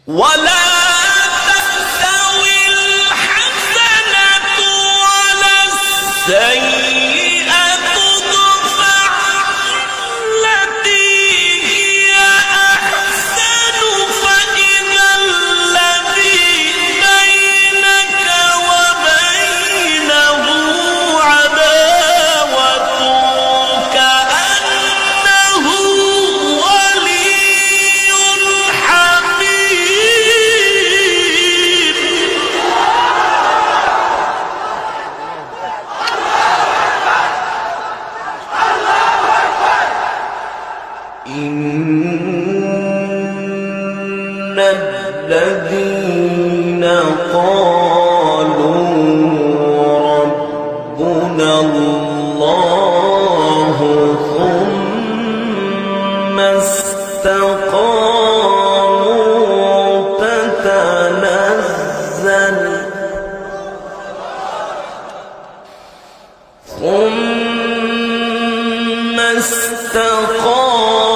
ولا تستوي الحسنة ولا السيئة ادفع بالتي هي أحسن فإذا الذي بينك وبينه عداوة كأنه ولي حميم. إن الذين قالوا ربنا الله ثم استقاموا ثم استقاموا